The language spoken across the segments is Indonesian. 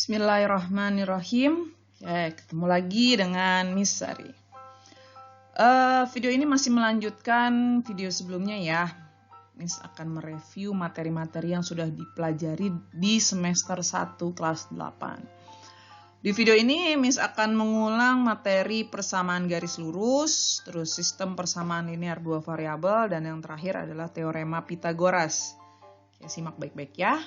Bismillahirrahmanirrahim. Ketemu lagi dengan Miss Sari. Video ini masih melanjutkan video sebelumnya ya. Miss akan mereview materi-materi yang sudah dipelajari di semester 1 kelas 8. Di video ini Miss akan mengulang materi persamaan garis lurus, terus sistem persamaan linear dua variabel, dan yang terakhir adalah teorema Pythagoras. Oke, simak baik-baik ya.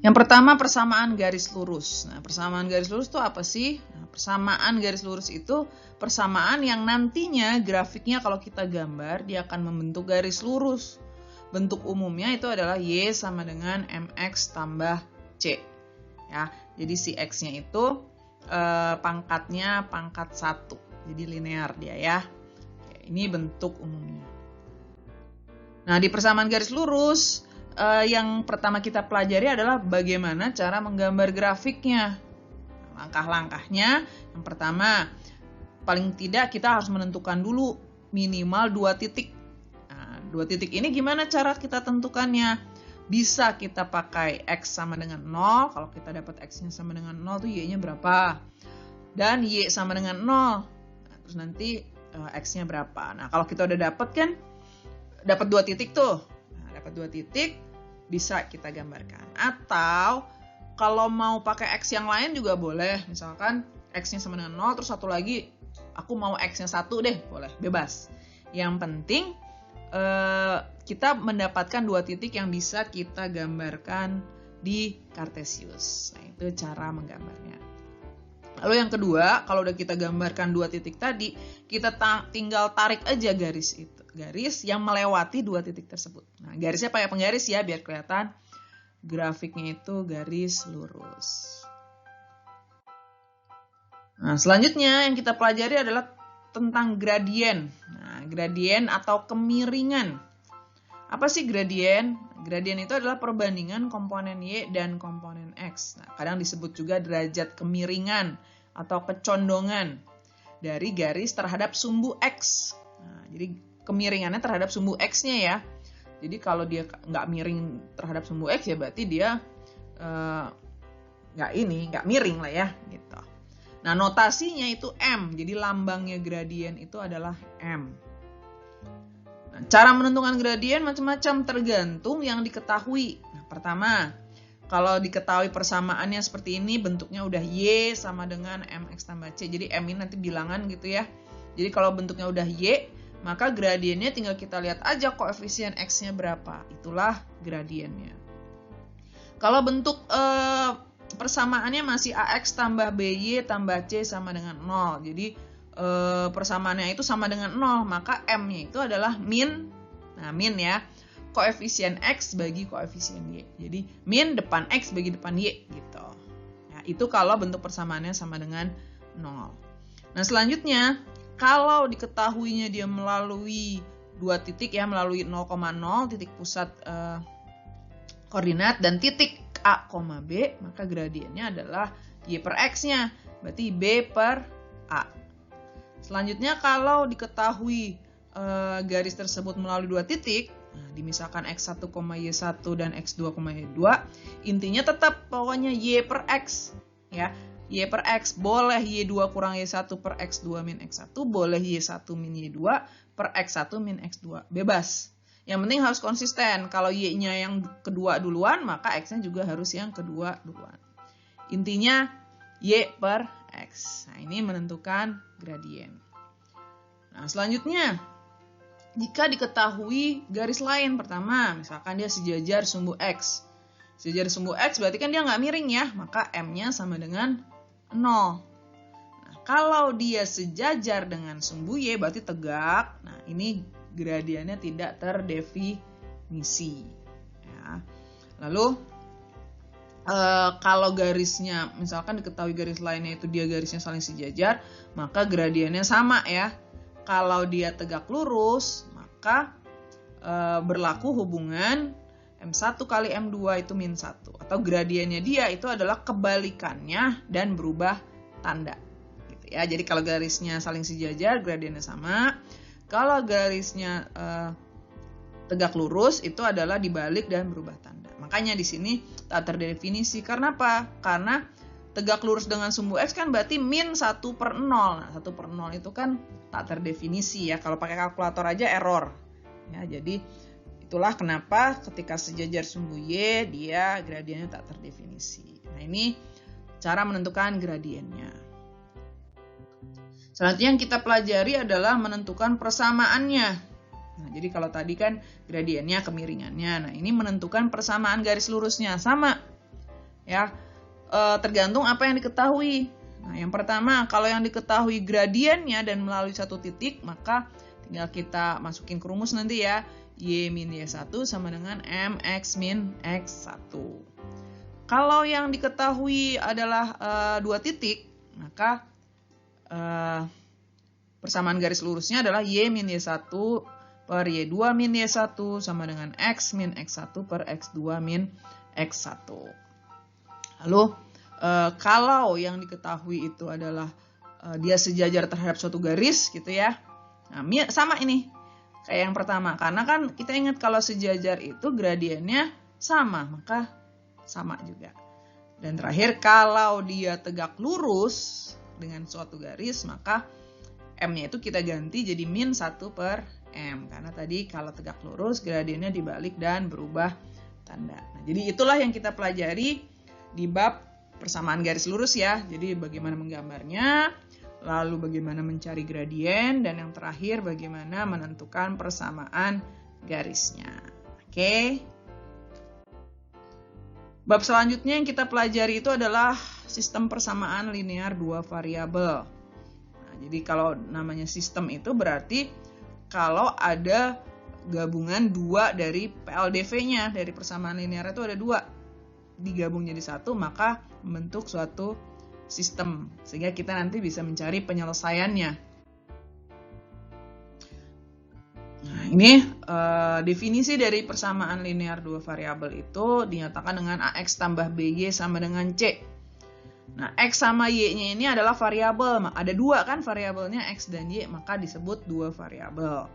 Yang pertama, persamaan garis lurus. Nah, persamaan garis lurus itu apa sih? Nah, persamaan garis lurus itu persamaan yang nantinya grafiknya kalau kita gambar, dia akan membentuk garis lurus. Bentuk umumnya itu adalah Y sama dengan MX tambah C. Ya, jadi si X-nya itu pangkatnya pangkat 1. Jadi linear dia ya. Oke, ini bentuk umumnya. Nah, di persamaan garis lurus, yang pertama kita pelajari adalah bagaimana cara menggambar grafiknya. Langkah-langkahnya, yang pertama, paling tidak kita harus menentukan dulu minimal 2 titik. Nah, 2 titik ini gimana cara kita tentukannya? Bisa kita pakai X sama dengan 0, kalau kita dapat X-nya sama dengan 0 tuh Y-nya berapa? Dan Y sama dengan 0, nah, terus nanti X-nya berapa? Nah, kalau kita udah dapat kan, dapat 2 titik tuh. Dapat 2 titik, bisa kita gambarkan. Atau kalau mau pakai X yang lain juga boleh. Misalkan X-nya sama dengan 0, terus satu lagi aku mau X-nya 1 deh, boleh, bebas. Yang penting kita mendapatkan 2 titik yang bisa kita gambarkan di Cartesius. Nah, itu cara menggambarnya. Lalu yang kedua, kalau udah kita gambarkan 2 titik tadi, kita tinggal tarik aja garis itu. Garis yang melewati 2 titik tersebut. Nah, garisnya pakai penggaris ya, biar kelihatan grafiknya itu garis lurus. Nah, selanjutnya yang kita pelajari adalah tentang gradien. Nah, gradien atau kemiringan. Apa sih gradien? Gradien itu adalah perbandingan komponen Y dan komponen X. Nah, kadang disebut juga derajat kemiringan atau kecondongan dari garis terhadap sumbu X. Nah, jadi kemiringannya terhadap sumbu X-nya ya. Jadi kalau dia nggak miring terhadap sumbu X ya berarti dia nggak miring lah ya gitu. Nah, notasinya itu M. Jadi lambangnya gradien itu adalah M. Nah, cara menentukan gradien macam-macam tergantung yang diketahui. Nah, pertama, kalau diketahui persamaannya seperti ini, bentuknya udah Y sama dengan MX tambah C. Jadi M ini nanti bilangan gitu ya. Jadi kalau bentuknya udah Y, maka gradiennya tinggal kita lihat aja koefisien X-nya berapa. Itulah gradiennya. Kalau bentuk persamaannya masih AX tambah BY tambah C sama dengan 0. Jadi persamaannya itu sama dengan 0. Maka M-nya itu adalah min. Nah, min ya. Koefisien X bagi koefisien Y. Jadi min depan X bagi depan Y gitu. Nah, itu kalau bentuk persamaannya sama dengan 0. Nah, selanjutnya, kalau diketahuinya dia melalui 2 titik ya, melalui 0,0 titik pusat koordinat dan titik A, B, maka gradiennya adalah Y per X-nya, berarti B per A. Selanjutnya, kalau diketahui garis tersebut melalui 2 titik, nah, dimisalkan X1, Y1 dan X2, Y2, intinya tetap pokoknya Y per X ya. Y per X, boleh Y2 kurang Y1 per X2 min X1, boleh Y1 min Y2 per X1 min X2, bebas. Yang penting harus konsisten. Kalau Y-nya yang kedua duluan, maka X-nya juga harus yang kedua duluan. Intinya Y per X. Nah, ini menentukan gradien. Nah, selanjutnya, jika diketahui garis lain, pertama, misalkan dia sejajar sumbu X. Sejajar sumbu X berarti kan dia nggak miring ya, maka M-nya sama dengan 0. Nah, kalau dia sejajar dengan sumbu Y berarti tegak. Nah, ini gradiennya tidak terdefinisi. Ya. Lalu kalau garisnya, misalkan diketahui garis lainnya itu dia garisnya saling sejajar, maka gradiennya sama ya. Kalau dia tegak lurus, maka berlaku hubungan M1 kali M2 itu min 1. Atau gradiennya dia itu adalah kebalikannya dan berubah tanda. Gitu ya. Jadi kalau garisnya saling sejajar, gradiennya sama. Kalau garisnya tegak lurus, itu adalah dibalik dan berubah tanda. Maka Makanya di sini tak terdefinisi. Karena apa? Karena tegak lurus dengan sumbu X kan berarti min 1/0. Nah, 1/0 itu kan tak terdefinisi ya. Kalau pakai kalkulator aja error. Ya, jadi itulah kenapa ketika sejajar sumbu Y, dia gradiennya tak terdefinisi. Nah, ini cara menentukan gradiennya. Selanjutnya yang kita pelajari adalah menentukan persamaannya. Nah, jadi kalau tadi kan gradiennya kemiringannya. Nah, ini menentukan persamaan garis lurusnya. Sama. Ya, tergantung apa yang diketahui. Nah, yang pertama, kalau yang diketahui gradiennya dan melalui satu titik, maka tinggal kita masukin ke rumus nanti ya. Y min Y1 sama dengan MX min X1. Kalau yang diketahui adalah 2 titik, maka persamaan garis lurusnya adalah Y min Y1 per Y2 min Y1 sama dengan X min X1 per X2 min X1. Lalu kalau yang diketahui itu adalah dia sejajar terhadap suatu garis gitu ya. Nah, sama ini kayak yang pertama, karena kan kita ingat kalau sejajar itu gradiennya sama, maka sama juga. Dan terakhir, kalau dia tegak lurus dengan suatu garis, maka M-nya itu kita ganti jadi min 1/M. Karena tadi kalau tegak lurus, gradiennya dibalik dan berubah tanda. Nah, jadi itulah yang kita pelajari di bab persamaan garis lurus ya. Jadi bagaimana menggambarnya, lalu bagaimana mencari gradien, dan yang terakhir bagaimana menentukan persamaan garisnya. Oke. Bab selanjutnya yang kita pelajari itu adalah sistem persamaan linear 2 variabel. Nah, jadi kalau namanya sistem itu berarti kalau ada gabungan 2 dari PLDV-nya, dari persamaan linear itu ada 2, digabung jadi 1, maka membentuk suatu sistem, sehingga kita nanti bisa mencari penyelesaiannya. Nah, ini definisi dari persamaan linear 2 variabel itu dinyatakan dengan AX tambah BY sama dengan C. Nah, X sama Y-nya ini adalah variabel. Ada 2 kan variabelnya X dan Y, maka disebut 2 variabel.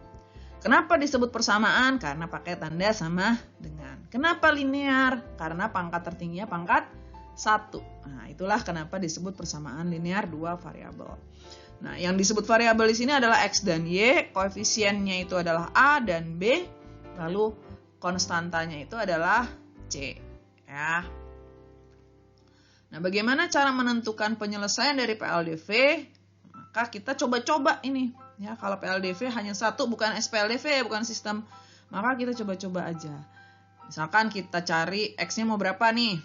Kenapa disebut persamaan? Karena pakai tanda sama dengan. Kenapa linear? Karena pangkat tertingginya pangkat 1. Nah, itulah kenapa disebut persamaan linear 2 variabel. Nah, yang disebut variabel di sini adalah X dan Y, koefisiennya itu adalah A dan B, lalu konstantanya itu adalah C. Ya. Nah, bagaimana cara menentukan penyelesaian dari PLDV? Maka kita coba-coba ini. Ya, kalau PLDV hanya 1, bukan SPLDV, bukan sistem, maka kita coba-coba aja. Misalkan kita cari X-nya mau berapa nih?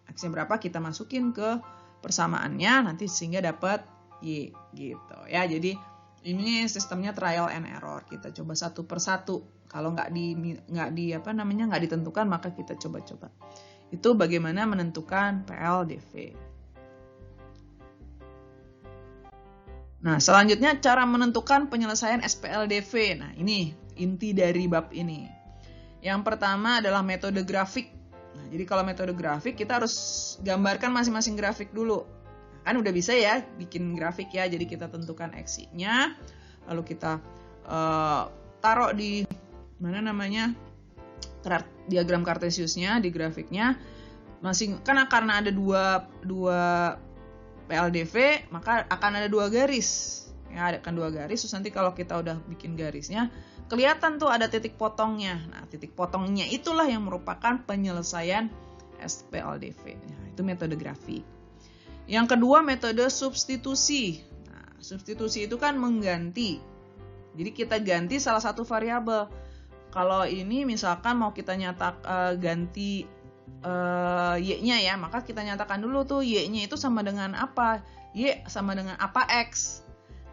X-nya berapa kita masukin ke persamaannya, nanti sehingga dapat Y gitu ya. Jadi ini sistemnya trial and error. Kita coba satu per satu. Kalau nggak ditentukan, maka kita coba-coba. Itu bagaimana menentukan PLDV. Nah, selanjutnya cara menentukan penyelesaian SPLDV. Nah, ini inti dari bab ini. Yang pertama adalah metode grafik. Nah, jadi kalau metode grafik kita harus gambarkan masing-masing grafik dulu. Kan udah bisa ya bikin grafik ya. Jadi kita tentukan X-nya, lalu kita taruh di diagram Cartesiusnya di grafiknya. Karena ada dua PLDV, maka akan ada 2 garis. Ya, akan 2 garis. Terus nanti kalau kita udah bikin garisnya, kelihatan tuh ada titik potongnya. Nah, titik potongnya itulah yang merupakan penyelesaian SPLDV. Nah, itu metode grafik. Yang kedua, metode substitusi. Nah, substitusi itu kan mengganti. Jadi kita ganti salah satu variabel. Kalau ini misalkan mau kita ganti Y-nya ya, maka kita nyatakan dulu tuh Y-nya itu sama dengan apa? Y sama dengan apa X.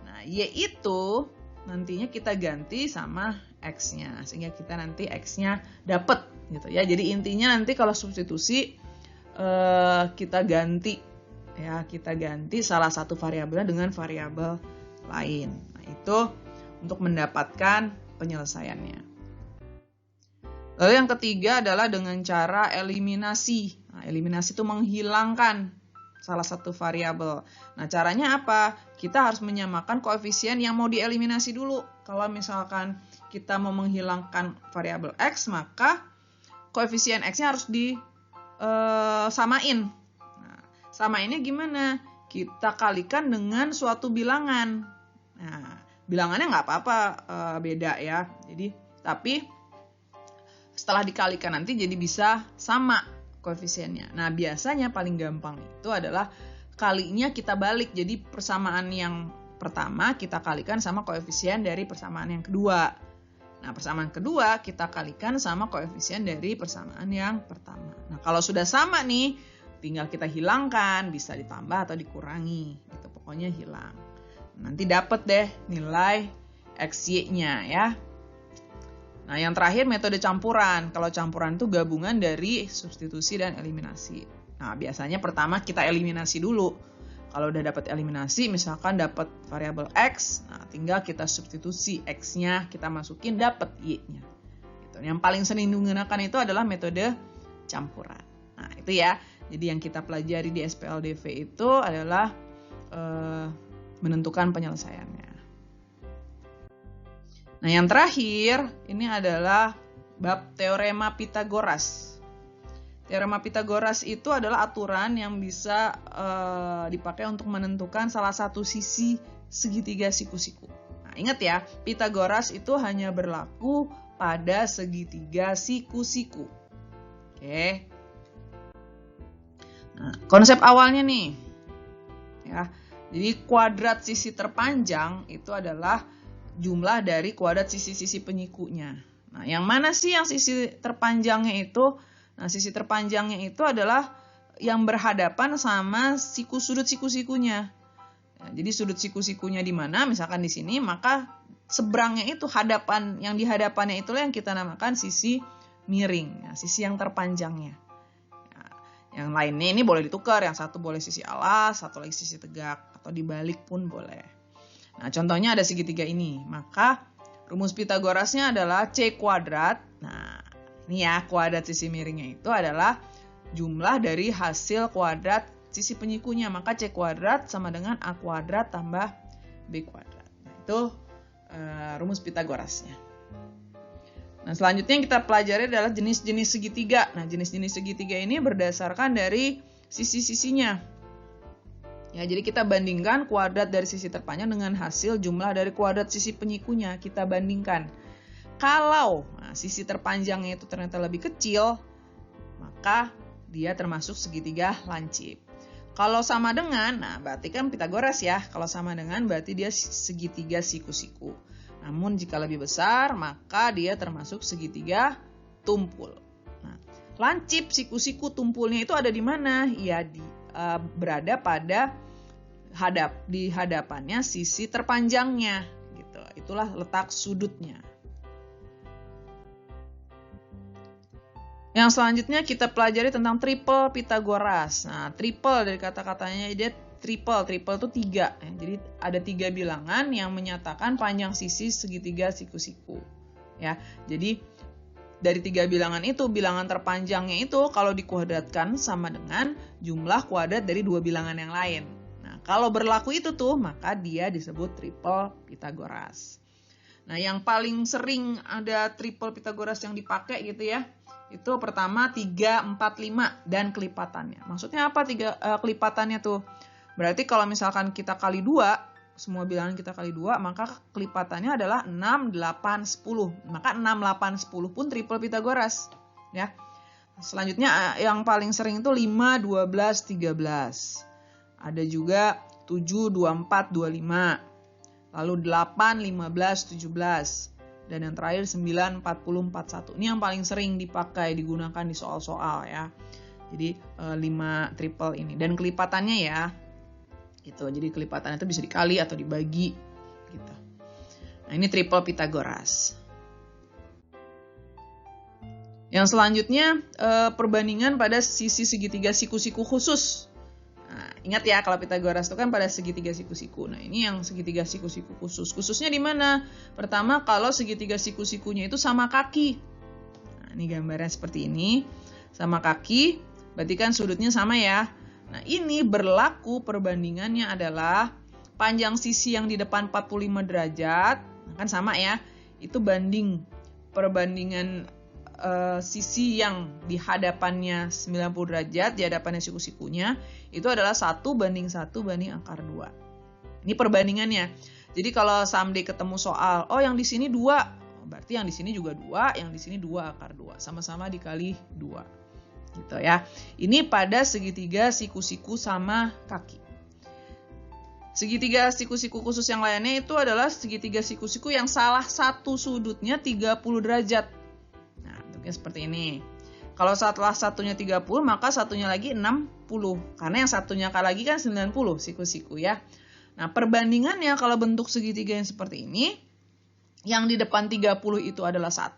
Nah, Y itu nantinya kita ganti sama X-nya, sehingga kita nanti X-nya dapat gitu ya. Jadi intinya nanti kalau substitusi kita ganti salah satu variabelnya dengan variabel lain. Nah, itu untuk mendapatkan penyelesaiannya. Lalu yang ketiga adalah dengan cara eliminasi. Nah, eliminasi itu menghilangkan salah satu variabel. Nah, caranya apa? Kita harus menyamakan koefisien yang mau dieliminasi dulu. Kalau misalkan kita mau menghilangkan variabel X, maka koefisien X-nya harus disamain. Nah, samainnya gimana? Kita kalikan dengan suatu bilangan. Nah, bilangannya nggak apa-apa beda ya. Tapi setelah dikalikan nanti jadi bisa sama koefisiennya. Nah, biasanya paling gampang itu adalah kalinya kita balik. Jadi persamaan yang pertama kita kalikan sama koefisien dari persamaan yang kedua. Nah, persamaan kedua kita kalikan sama koefisien dari persamaan yang pertama. Nah, kalau sudah sama nih, tinggal kita hilangkan, bisa ditambah atau dikurangi. Gitu, pokoknya hilang. Nanti dapat deh nilai XY-nya ya. Nah, yang terakhir metode campuran. Kalau campuran itu gabungan dari substitusi dan eliminasi. Nah, biasanya pertama kita eliminasi dulu. Kalau udah dapat eliminasi, misalkan dapat variabel X, nah tinggal kita substitusi X-nya, kita masukin dapat Y-nya. Gitu. Yang paling sering digunakan itu adalah metode campuran. Nah, itu ya. Jadi yang kita pelajari di SPLDV itu adalah menentukan penyelesaiannya. Nah, yang terakhir ini adalah bab teorema Pythagoras. Teorema Pythagoras itu adalah aturan yang bisa dipakai untuk menentukan salah satu sisi segitiga siku-siku. Nah, ingat ya, Pythagoras itu hanya berlaku pada segitiga siku-siku. Oke. Nah, konsep awalnya nih, ya. Jadi kuadrat sisi terpanjang itu adalah jumlah dari kuadrat sisi-sisi penyikunya. Nah, yang mana sih yang sisi terpanjangnya itu? Nah, sisi terpanjangnya itu adalah yang berhadapan sama sudut siku-sikunya. Nah, jadi sudut siku-sikunya di mana? Misalkan di sini, maka seberangnya itu yang di hadapannya itulah yang kita namakan sisi miring, ya, sisi yang terpanjangnya. Nah, yang lainnya ini boleh ditukar, yang satu boleh sisi alas, satu lagi sisi tegak, atau dibalik pun boleh. Nah, contohnya ada segitiga ini, maka rumus Pythagorasnya adalah C kuadrat. Nah, ini ya, kuadrat sisi miringnya itu adalah jumlah dari hasil kuadrat sisi penyikunya. Maka C kuadrat sama dengan A kuadrat tambah B kuadrat. Nah, itu rumus Pythagorasnya. Nah, selanjutnya yang kita pelajari adalah jenis-jenis segitiga. Nah, jenis-jenis segitiga ini berdasarkan dari sisi-sisinya. Ya, jadi kita bandingkan kuadrat dari sisi terpanjang dengan hasil jumlah dari kuadrat sisi penyikunya. Kita bandingkan. Kalau sisi terpanjangnya itu ternyata lebih kecil, maka dia termasuk segitiga lancip. Kalau sama dengan, nah berarti kan Pythagoras ya. Kalau sama dengan berarti dia segitiga siku-siku. Namun jika lebih besar, maka dia termasuk segitiga tumpul. Nah, lancip, siku-siku, tumpulnya itu ada di mana? Ya, berada pada di hadapannya sisi terpanjangnya. Gitu. Itulah letak sudutnya. Yang selanjutnya kita pelajari tentang triple Pythagoras. Nah, triple dari kata-katanya dia triple itu 3. Ya. Jadi ada 3 bilangan yang menyatakan panjang sisi segitiga siku-siku. Ya, jadi dari 3 bilangan itu, bilangan terpanjangnya itu kalau dikuadratkan sama dengan jumlah kuadrat dari 2 bilangan yang lain. Nah, kalau berlaku itu tuh, maka dia disebut triple Pythagoras. Nah, yang paling sering ada triple Pythagoras yang dipakai gitu ya. Itu pertama 3, 4, 5 dan kelipatannya. Maksudnya apa kelipatannya tuh? Berarti kalau misalkan kita kali 2, semua bilangan kita kali 2, maka kelipatannya adalah 6, 8, 10. Maka 6, 8, 10 pun triple Pythagoras. Ya. Selanjutnya yang paling sering itu 5, 12, 13. Ada juga 7, 24, 25. Lalu 8, 15, 17. Dan yang terakhir 9, 40, 41. Ini yang paling sering digunakan di soal-soal ya. Jadi 5 triple ini. Dan kelipatannya ya, gitu. Jadi kelipatannya itu bisa dikali atau dibagi gitu. Nah, ini triple Pythagoras. Yang selanjutnya perbandingan pada sisi segitiga siku-siku khusus. Nah, ingat ya, kalau Pythagoras itu kan pada segitiga siku-siku. Nah, ini yang segitiga siku-siku khusus. Khususnya di mana? Pertama, kalau segitiga siku-sikunya itu sama kaki. Nah, ini gambarnya seperti ini. Sama kaki, berarti kan sudutnya sama ya. Nah, ini berlaku perbandingannya adalah panjang sisi yang di depan 45 derajat. Nah, kan sama ya. Itu perbandingan sisi yang di hadapannya 90 derajat, di hadapannya siku-sikunya, itu adalah 1 banding 1 banding akar 2. Ini perbandingannya. Jadi kalau someday ketemu soal, oh yang di sini 2, berarti yang di sini juga 2, yang di sini 2 akar 2. Sama-sama dikali 2. Gitu ya. Ini pada segitiga siku-siku sama kaki. Segitiga siku-siku khusus yang lainnya itu adalah segitiga siku-siku yang salah satu sudutnya 30 derajat. Nah, bentuknya seperti ini. Kalau salah satunya 30, maka satunya lagi 60. Karena yang satunya lagi kan 90 siku-siku ya. Nah, perbandingannya kalau bentuk segitiga yang seperti ini, yang di depan 30 itu adalah 1,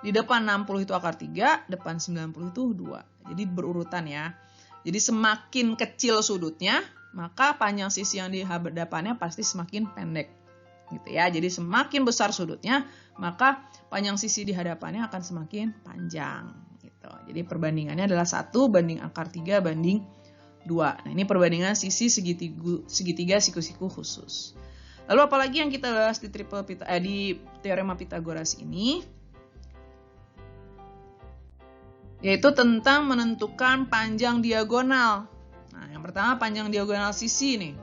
di depan 60 itu akar 3, depan 90 itu 2. Jadi berurutan ya. Jadi semakin kecil sudutnya, maka panjang sisi yang di hadapannya pasti semakin pendek. Gitu ya. Jadi semakin besar sudutnya, maka panjang sisi di hadapannya akan semakin panjang. Gitu. Jadi perbandingannya adalah 1 banding akar 3 banding 2. Nah, ini perbandingan sisi segitiga siku-siku khusus. Lalu apalagi yang kita bahas di di teorema Pythagoras ini? Yaitu tentang menentukan panjang diagonal. Nah, yang pertama panjang diagonal sisi nih.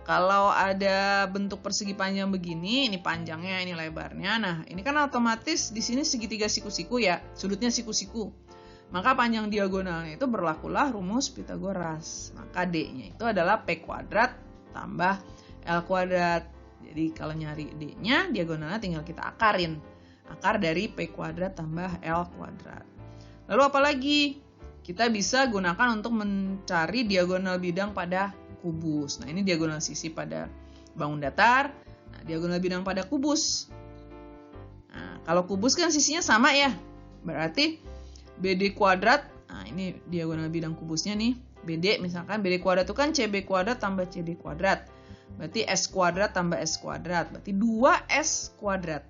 Kalau ada bentuk persegi panjang begini, ini panjangnya, ini lebarnya. Nah, ini kan otomatis di sini segitiga siku-siku ya, sudutnya siku-siku. Maka panjang diagonalnya itu berlakulah rumus Pythagoras. Maka D-nya itu adalah P kuadrat tambah L kuadrat. Jadi kalau nyari D-nya, diagonalnya tinggal kita akarin. Akar dari P kuadrat tambah L kuadrat. Lalu apalagi? Kita bisa gunakan untuk mencari diagonal bidang pada kubus. Nah, ini diagonal sisi pada bangun datar. Nah, diagonal bidang pada kubus. Nah, kalau kubus kan sisinya sama ya. Berarti BD kuadrat, nah ini diagonal bidang kubusnya nih. BD misalkan, BD kuadrat itu kan CB kuadrat tambah CD kuadrat. Berarti S kuadrat tambah S kuadrat. Berarti 2S kuadrat.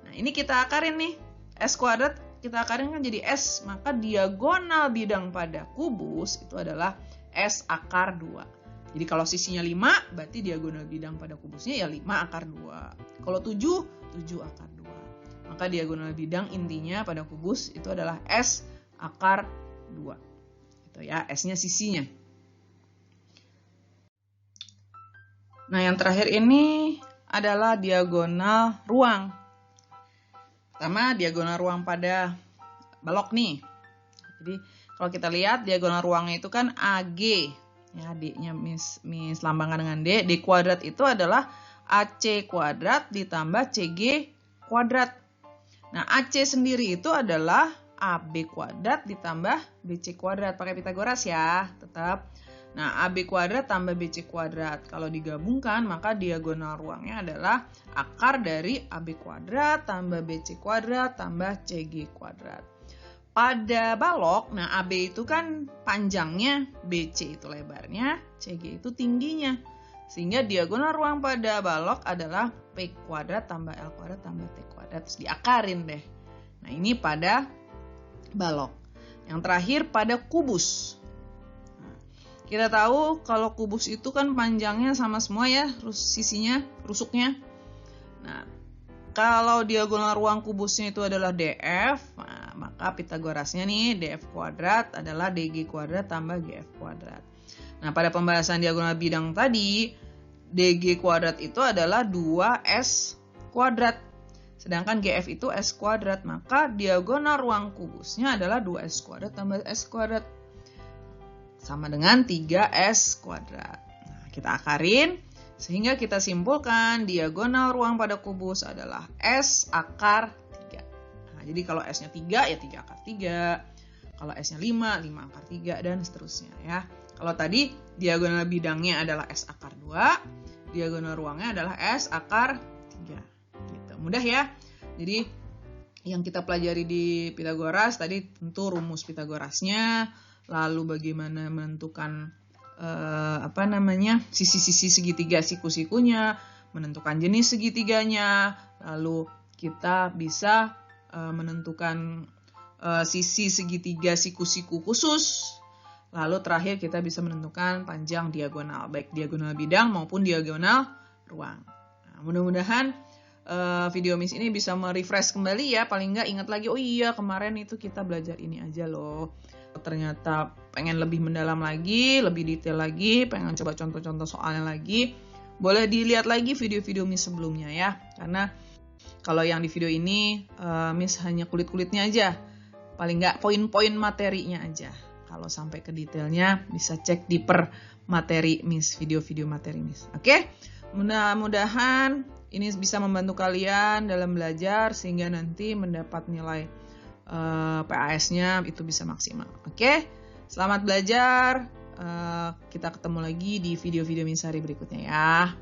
Nah, ini kita akarin nih. S kuadrat kita akarin kan jadi S, maka diagonal bidang pada kubus itu adalah S akar 2. Jadi kalau sisinya 5, berarti diagonal bidang pada kubusnya ya 5 akar 2. Kalau 7, 7 akar 2. Maka diagonal bidang intinya pada kubus itu adalah S akar 2. Itu ya, S-nya sisinya. Nah, yang terakhir ini adalah diagonal ruang. Pertama, diagonal ruang pada balok nih. Jadi, kalau kita lihat diagonal ruangnya itu kan AG. Ya, D-nya mis lambangkan dengan D. D kuadrat itu adalah AC kuadrat ditambah CG kuadrat. Nah, AC sendiri itu adalah AB kuadrat ditambah BC kuadrat. Pakai Pythagoras ya, tetap. Nah, AB kuadrat tambah BC kuadrat. Kalau digabungkan, maka diagonal ruangnya adalah akar dari AB kuadrat tambah BC kuadrat tambah CG kuadrat. Pada balok, nah AB itu kan panjangnya, BC itu lebarnya, CG itu tingginya. Sehingga diagonal ruang pada balok adalah P kuadrat tambah L kuadrat tambah T kuadrat. Terus diakarin deh. Nah, ini pada balok. Yang terakhir pada kubus. Kita tahu kalau kubus itu kan panjangnya sama semua ya, sisinya, rusuknya. Nah, kalau diagonal ruang kubusnya itu adalah DF, nah, maka Pythagorasnya nih DF kuadrat adalah DG kuadrat tambah GF kuadrat. Nah, pada pembahasan diagonal bidang tadi, DG kuadrat itu adalah 2S kuadrat. Sedangkan GF itu S kuadrat, maka diagonal ruang kubusnya adalah 2S kuadrat tambah S kuadrat. Sama dengan 3S kuadrat. Nah, kita akarin, sehingga kita simpulkan diagonal ruang pada kubus adalah S akar 3. Nah, jadi kalau S-nya 3, ya 3 akar 3. Kalau S-nya 5, 5 akar 3, dan seterusnya ya. Kalau tadi diagonal bidangnya adalah S akar 2, diagonal ruangnya adalah S akar 3. Gitu. Mudah ya. Jadi yang kita pelajari di Pythagoras tadi tentu rumus Pythagorasnya, lalu bagaimana menentukan sisi-sisi segitiga siku-sikunya, menentukan jenis segitiganya, lalu kita bisa menentukan sisi segitiga siku-siku khusus, lalu terakhir kita bisa menentukan panjang diagonal, baik diagonal bidang maupun diagonal ruang. Nah, mudah-mudahan video Miss ini bisa merefresh kembali ya, paling nggak ingat lagi, oh iya kemarin itu kita belajar ini aja loh. Ternyata pengen lebih mendalam lagi, lebih detail lagi, pengen coba contoh-contoh soalnya lagi, boleh dilihat lagi video-video Miss sebelumnya ya. Karena kalau yang di video ini Miss hanya kulit-kulitnya aja, paling nggak poin-poin materinya aja. Kalau sampai ke detailnya bisa cek di per materi Miss, video-video materi Miss. Oke? Mudah-mudahan ini bisa membantu kalian dalam belajar sehingga nanti mendapat nilai PAS-nya itu bisa maksimal. Oke? Selamat belajar. Kita ketemu lagi di video-video Miss hari berikutnya ya.